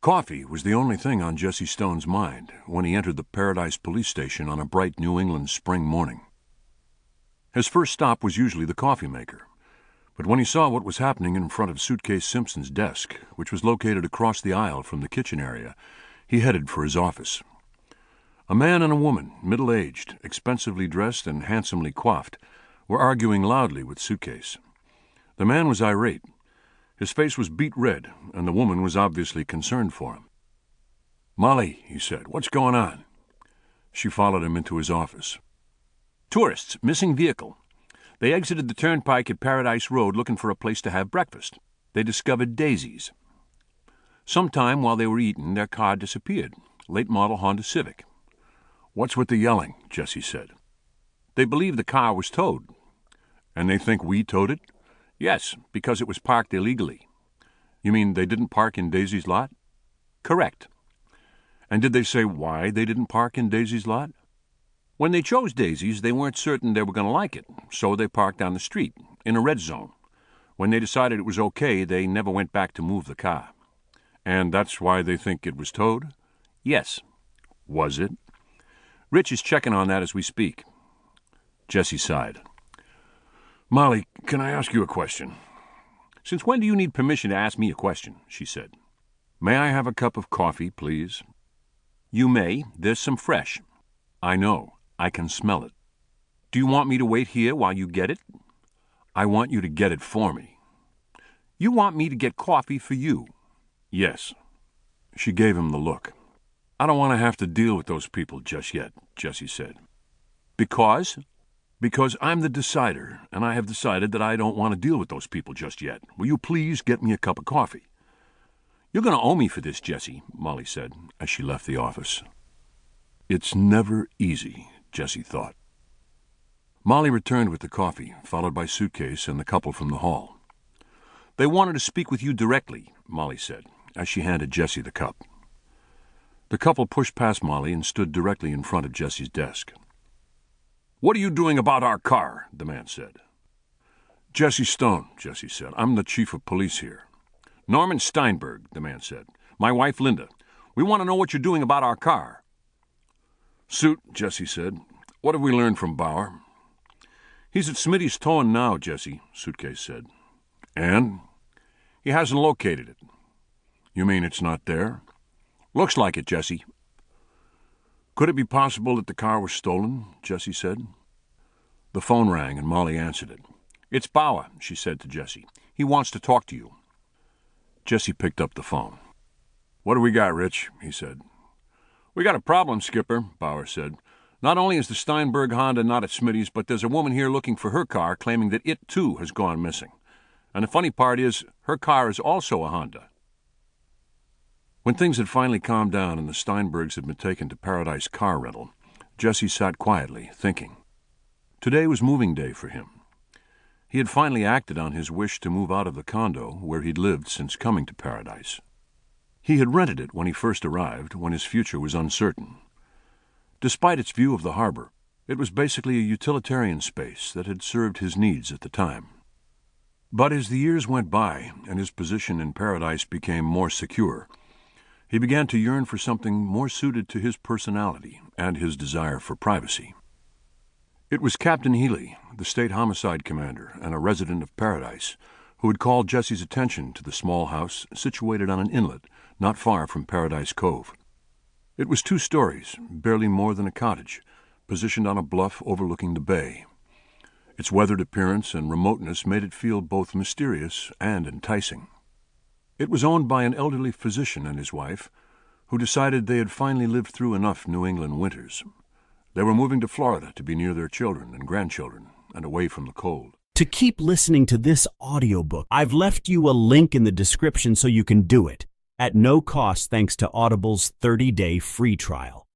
Coffee was the only thing on Jesse Stone's mind when he entered the Paradise police station on a bright New England spring morning. His first stop was usually the coffee maker, but when he saw what was happening in front of Suitcase Simpson's desk, which was located across the aisle from the kitchen area, he headed for his office. A man and a woman, middle-aged, expensively dressed and handsomely coiffed, were arguing loudly with Suitcase. The man was irate. His face was beet red, and the woman was obviously concerned for him. "Molly," he said, "what's going on?" She followed him into his office. "Tourists, missing vehicle. They exited the turnpike at Paradise Road looking for a place to have breakfast. They discovered daisies. Sometime while they were eating, their car disappeared. Late model Honda Civic." "What's with the yelling?" Jesse said. "They believe the car was towed." "And they think we towed it?" "Yes, because it was parked illegally." "You mean they didn't park in Daisy's lot?" "Correct." "And did they say why they didn't park in Daisy's lot?" "When they chose Daisy's, they weren't certain they were going to like it, so they parked on the street, in a red zone. When they decided it was okay, they never went back to move the car." "And that's why they think it was towed?" "Yes." "Was it?" "Rich is checking on that as we speak." Jesse sighed. "Molly, can I ask you a question?" "Since when do you need permission to ask me a question?" she said. "May I have a cup of coffee, please?" "You may. There's some fresh." "I know. I can smell it." "Do you want me to wait here while you get it?" "I want you to get it for me." "You want me to get coffee for you?" "Yes." She gave him the look. "I don't want to have to deal with those people just yet," Jesse said. "Because?" "Because I'm the decider, and I have decided that I don't want to deal with those people just yet. Will you please get me a cup of coffee?" "You're going to owe me for this, Jesse," Molly said as she left the office. It's never easy, Jesse thought. Molly returned with the coffee, followed by Suitcase and the couple from the hall. "They wanted to speak with you directly," Molly said, as she handed Jesse the cup. The couple pushed past Molly and stood directly in front of Jesse's desk. "What are you doing about our car?" the man said. "Jesse Stone," Jesse said. "I'm the chief of police here." "Norman Steinberg," the man said. "My wife, Linda. We want to know what you're doing about our car." "Suit," Jesse said. "What have we learned from Bauer?" "He's at Smitty's towing now, Jesse," Suitcase said. "And?" "He hasn't located it." "You mean it's not there?" "Looks like it, Jesse." "Could it be possible that the car was stolen?" Jesse said. The phone rang and Molly answered it. "It's Bauer," she said to Jesse. "He wants to talk to you." Jesse picked up the phone. "What do we got, Rich?" he said. "We got a problem, Skipper," Bauer said. "Not only is the Steinberg Honda not at Smitty's, but there's a woman here looking for her car, claiming that it, too, has gone missing. And the funny part is, her car is also a Honda." When things had finally calmed down and the Steinbergs had been taken to Paradise Car Rental, Jesse sat quietly, thinking. Today was moving day for him. He had finally acted on his wish to move out of the condo where he'd lived since coming to Paradise. He had rented it when he first arrived, when his future was uncertain. Despite its view of the harbor, it was basically a utilitarian space that had served his needs at the time. But as the years went by and his position in Paradise became more secure, he began to yearn for something more suited to his personality and his desire for privacy. It was Captain Healy, the state homicide commander and a resident of Paradise, who had called Jesse's attention to the small house situated on an inlet not far from Paradise Cove. It was 2 stories, barely more than a cottage, positioned on a bluff overlooking the bay. Its weathered appearance and remoteness made it feel both mysterious and enticing. It was owned by an elderly physician and his wife, who decided they had finally lived through enough New England winters. They were moving to Florida to be near their children and grandchildren and away from the cold. To keep listening to this audiobook, I've left you a link in the description so you can do it, at no cost thanks to Audible's 30-day free trial.